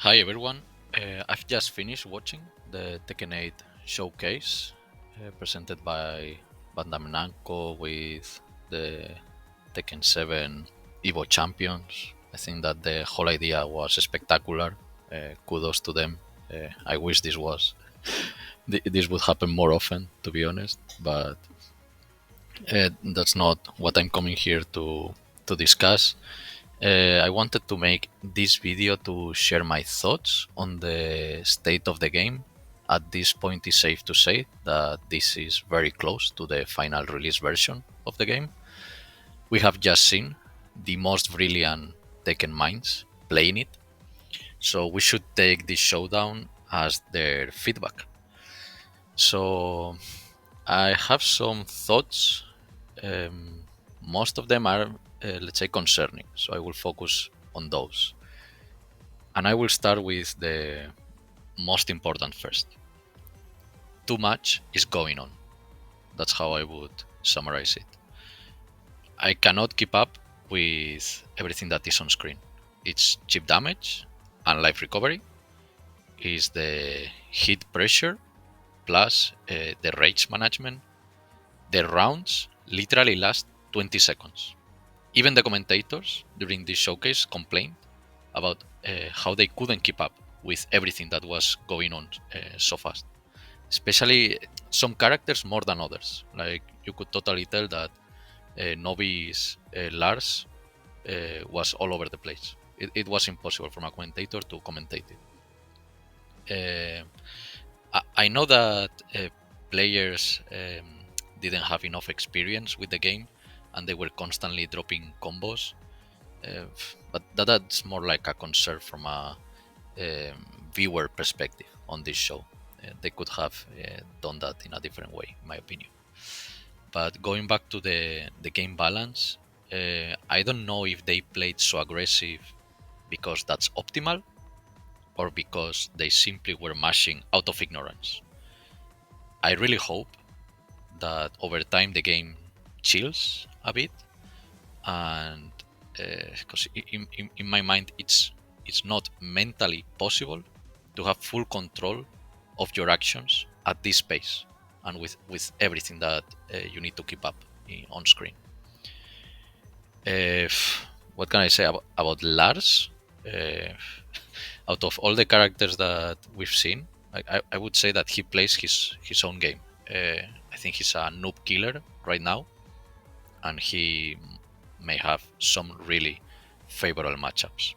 Hi everyone. I've just finished watching the Tekken 8 showcase presented by Bandai Namco with the Tekken 7 Evo champions. I think that the whole idea was spectacular. Kudos to them. I wish this would happen more often, to be honest. But that's not what I'm coming here to discuss. I wanted to make this video to share my thoughts on the state of the game. At this point, it's safe to say that this is very close to the final release version of the game. We have just seen the most brilliant Tekken minds playing it, so we should take this showdown as their feedback. So, I have some thoughts. Most of them are, let's say, concerning, so I will focus on those. And I will start with the most important first. Too much is going on. That's how I would summarize it. I cannot keep up with everything that is on screen. It's chip damage and life recovery. Is the hit pressure plus the rage management. The rounds literally last 20 seconds. Even the commentators during this showcase complained about how they couldn't keep up with everything that was going on so fast. Especially some characters more than others. Like you could totally tell that Novi's Lars was all over the place. It was impossible for a commentator to commentate it. I know that players didn't have enough experience with the game and they were constantly dropping combos. But that's more like a concern from a viewer perspective on this show. They could have done that in a different way, in my opinion. But going back to the game balance, I don't know if they played so aggressive because that's optimal or because they simply were mashing out of ignorance. I really hope that over time the game chills a bit, and because in my mind it's not mentally possible to have full control of your actions at this pace and with everything that you need to keep up on screen. Uh, what can I say about Lars? Uh, Out of all the characters that we've seen, I would say that he plays his own game. I think he's a noob killer right now, and he may have some really favorable matchups.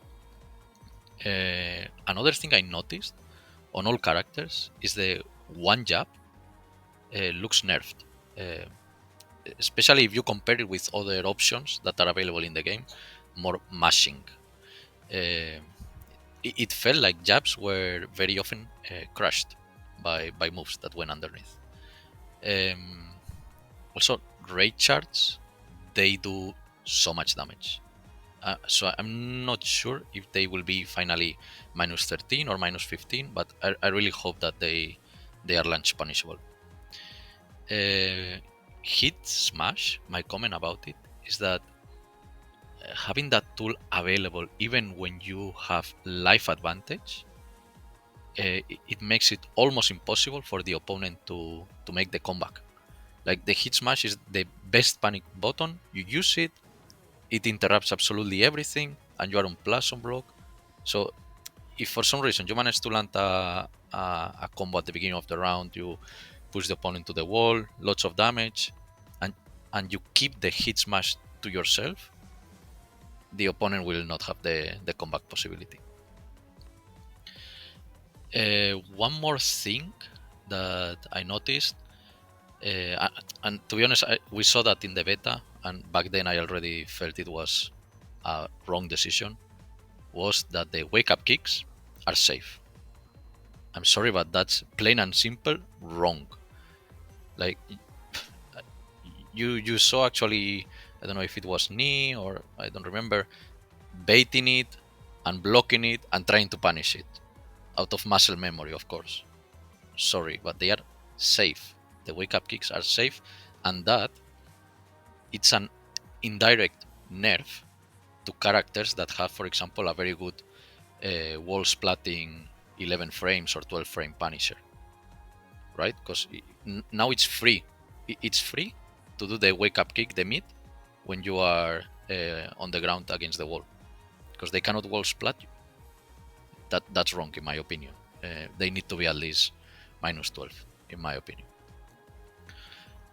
Another thing I noticed on all characters is the one jab looks nerfed, especially if you compare it with other options that are available in the game, more mashing. Uh, it felt like jabs were very often crushed by moves that went underneath. Um, Also, raid charts, they do so much damage. So I'm not sure if they will be finally minus 13 or minus 15, but I really hope that they are launch punishable. Hit smash, my comment about it is that having that tool available even when you have life advantage, it makes it almost impossible for the opponent to make the comeback. Like the hit smash is the best panic button. You use it, it interrupts absolutely everything, and you are on plus on block. So if for some reason you manage to land a combo at the beginning of the round, you push the opponent to the wall, lots of damage, and you keep the hit smash to yourself, the opponent will not have the comeback possibility. One more thing that I noticed, and to be honest, we saw that in the beta, and back then I already felt it was a wrong decision, was that the wake up kicks are safe. I'm sorry, but that's plain and simple wrong. Like you saw actually, I don't know if it was knee or I don't remember, baiting it and blocking it and trying to punish it out of muscle memory, of course. Sorry, but they are safe. The wake up kicks are safe, and that it's an indirect nerf to characters that have, for example, a very good wall splatting 11 frames or 12 frame Punisher, right? Because now it's free. It's free to do the wake up kick, the mid, when you are on the ground against the wall, because they cannot wall splat you. That's wrong in my opinion. They need to be at least minus 12, in my opinion.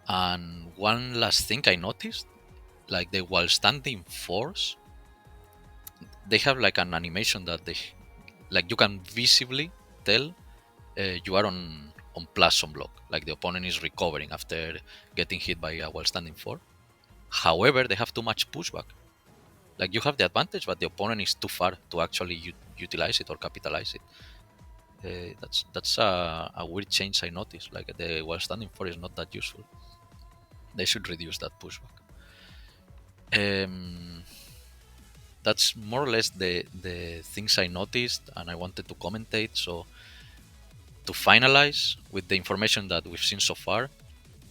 And one last thing I noticed, like the while standing force, they have like an animation that they like you can visibly tell you are on plus on block, like the opponent is recovering after getting hit by a while standing four. However, they have too much pushback. Like you have the advantage, but the opponent is too far to actually utilize it or capitalize it. That's a weird change I noticed. Like the while standing four is not that useful. They should reduce that pushback. That's more or less the things I noticed and I wanted to commentate. So to finalize with the information that we've seen so far,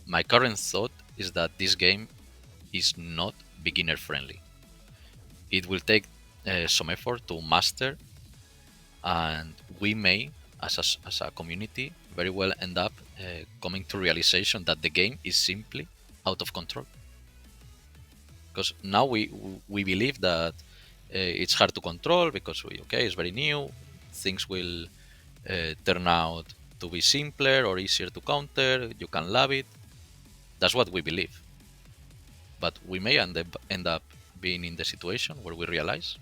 my current thought is that this game is not beginner friendly. It will take some effort to master, and we may, as a community, very well end up coming to realization that the game is simply out of control. Because now we believe that it's hard to control because it's very new. Things will turn out to be simpler or easier to counter. You can love it. That's what we believe. But we may end up being in the situation where we realize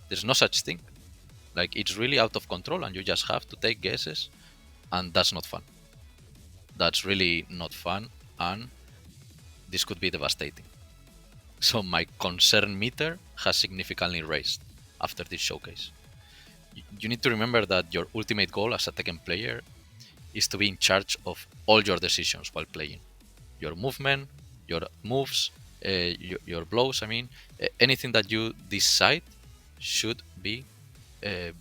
there's no such thing. Like it's really out of control, and you just have to take guesses, and that's not fun. That's really not fun, and this could be devastating. So my concern meter has significantly raised after this showcase. You need to remember that your ultimate goal as a Tekken player is to be in charge of all your decisions while playing. Your movement, your moves, your blows, anything that you decide should be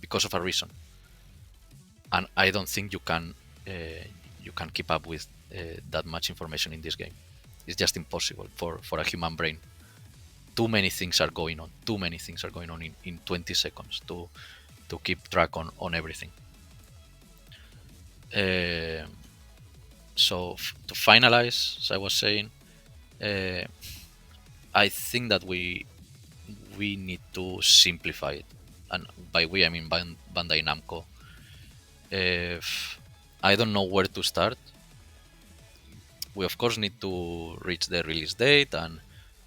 because of a reason. And I don't think you can keep up with that much information in this game. It's just impossible for a human brain. Too many things are going on. Too many things are going on in 20 seconds to keep track on everything. So to finalize, as I was saying, I think that we need to simplify it, and by we I mean Bandai Namco. I don't know where to start. We of course need to reach the release date and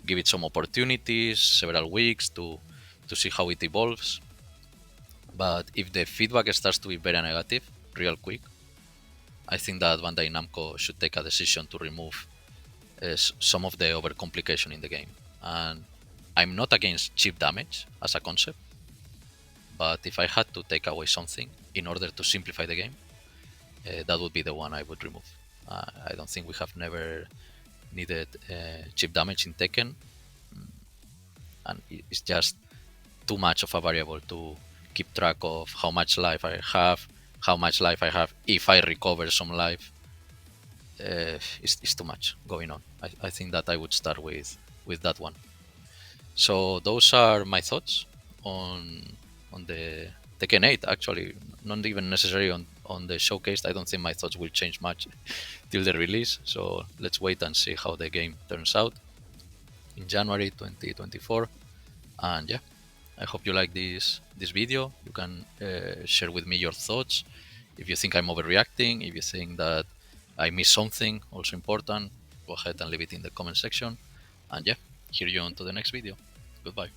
give it some opportunities, several weeks to see how it evolves. But if the feedback starts to be very negative real quick, I think that Bandai Namco should take a decision to remove some of the overcomplication in the game. And I'm not against chip damage as a concept, but if I had to take away something in order to simplify the game, that would be the one I would remove. I don't think we have never needed chip damage in Tekken, and it's just too much of a variable to keep track of how much life I have, if I recover some life. It's too much going on. I think that I would start with that one. So those are my thoughts on the Tekken 8. Actually, not even necessarily on the showcase. I don't think my thoughts will change much till the release. So let's wait and see how the game turns out in January 2024. And yeah, I hope you like this video. You can share with me your thoughts. If you think I'm overreacting, if you think that I missed something also important, go ahead and leave it in the comment section. And yeah, hear you on to the next video. Goodbye.